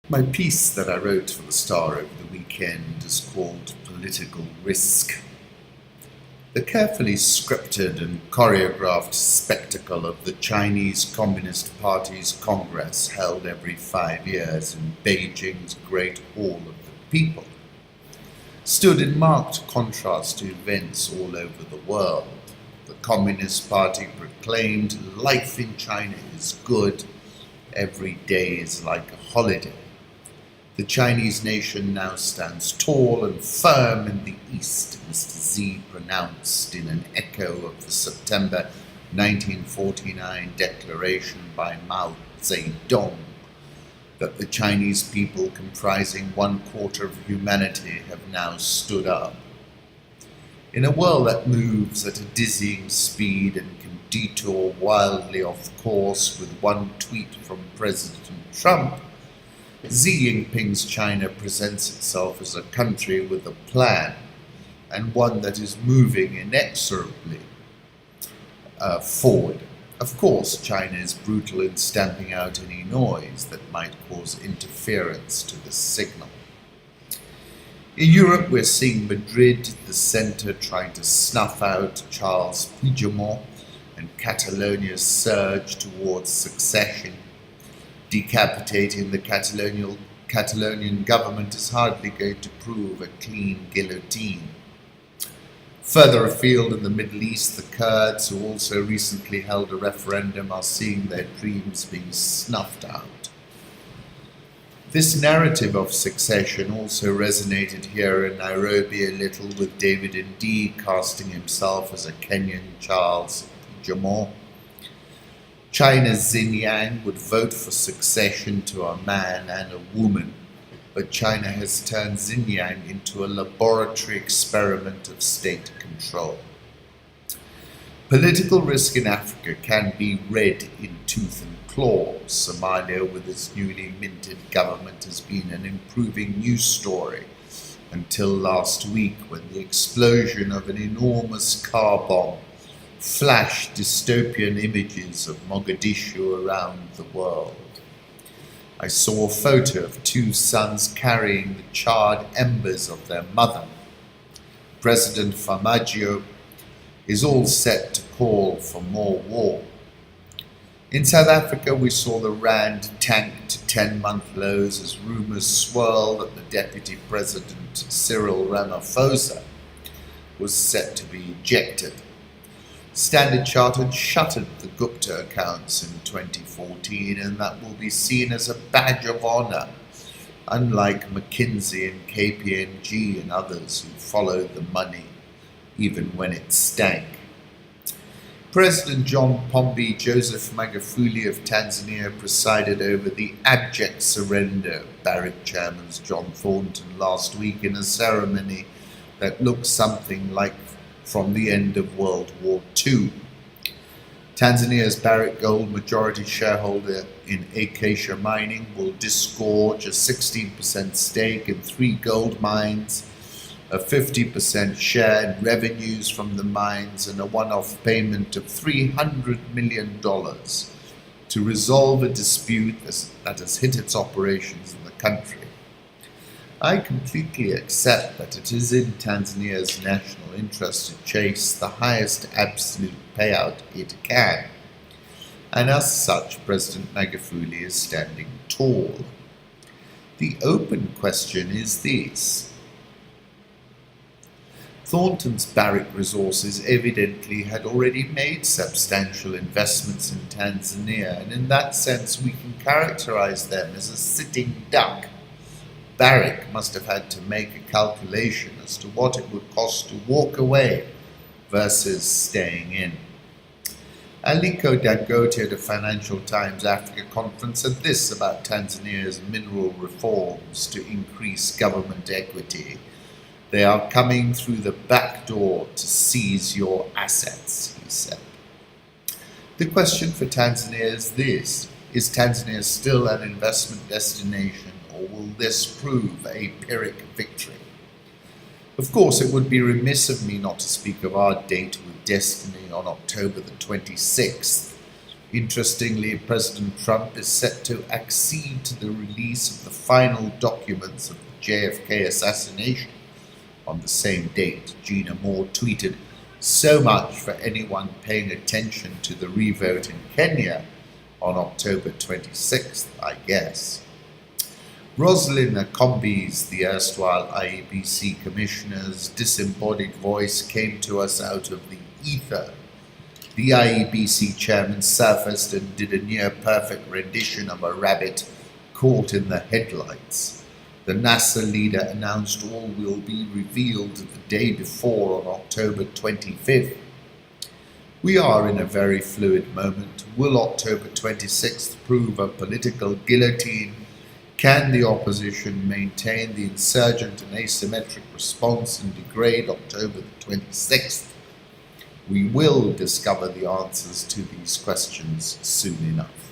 My piece that I wrote for the Star over the weekend is called Political Risk. The carefully scripted and choreographed spectacle of the Chinese Communist Party's Congress held every 5 years in Beijing's Great Hall of the People stood in marked contrast to events all over the world. The Communist Party proclaimed life in China is good, every day is like a holiday. The Chinese nation now stands tall and firm in the East, Mr. Xi pronounced in an echo of the September 1949 declaration by Mao Zedong that the Chinese people, comprising 1/4 of humanity, have now stood up. In a world that moves at a dizzying speed and can detour wildly off course with one tweet from President Trump, Xi Jinping's China presents itself as a country with a plan, and one that is moving inexorably forward. Of course, China is brutal in stamping out any noise that might cause interference to the signal. In Europe, we're seeing Madrid, the centre, trying to snuff out Charles Puigdemont, and Catalonia's surge towards succession. Decapitating the Catalonian government is hardly going to prove a clean guillotine. Further afield in the Middle East, the Kurds, who also recently held a referendum, are seeing their dreams being snuffed out. This narrative of succession also resonated here in Nairobi a little, with David Ndii casting himself as a Kenyan Charles Puigdemont. China's Xinjiang would vote for succession to a man and a woman, but China has turned Xinjiang into a laboratory experiment of state control. Political risk in Africa can be read in tooth and claw. Somalia, with its newly minted government, has been an improving news story until last week, when the explosion of an enormous car bomb flashed dystopian images of Mogadishu around the world. I saw a photo of two sons carrying the charred embers of their mother. President Farmaggio is all set to call for more war. In South Africa, we saw the rand tank to 10-month lows as rumours swirled that the Deputy President, Cyril Ramaphosa, was set to be ejected. Standard Chartered shuttered the Gupta accounts in 2014, and that will be seen as a badge of honour, unlike McKinsey and KPMG and others who followed the money, even when it stank. President John Pombe Joseph Magufuli of Tanzania presided over the abject surrender of Barrick chairman John Thornton last week in a ceremony that looked something like from the end of World War II. Tanzania's Barrick Gold majority shareholder in Acacia Mining will disgorge a 16% stake in 3 gold mines, a 50% share in revenues from the mines, and a one-off payment of $300 million to resolve a dispute that has hit its operations in the country. I completely accept that it is in Tanzania's national interest to chase the highest absolute payout it can, and as such, President Magufuli is standing tall. The open question is this. Thornton's Barrick Resources evidently had already made substantial investments in Tanzania, and in that sense we can characterize them as a sitting duck. Barrick must have had to make a calculation as to what it would cost to walk away versus staying in. Aliko Dangote at a Financial Times Africa conference said this about Tanzania's mineral reforms to increase government equity. They are coming through the back door to seize your assets, he said. The question for Tanzania is this: is Tanzania still an investment destination, or will this prove a Pyrrhic victory? Of course, it would be remiss of me not to speak of our date with destiny on October the 26th, Interestingly, President Trump is set to accede to the release of the final documents of the JFK assassination on the same date. Gina Moore tweeted, "So much for anyone paying attention to the revote in Kenya on October 26th, I guess." Roselyn Akombe's, the erstwhile IEBC commissioner's disembodied voice came to us out of the ether. The IEBC chairman surfaced and did a near-perfect rendition of a rabbit caught in the headlights. The NASA leader announced all will be revealed the day before on October 25th. We are in a very fluid moment. Will October 26th prove a political guillotine? Can the opposition maintain the insurgent and asymmetric response and degrade October the 26th? We will discover the answers to these questions soon enough.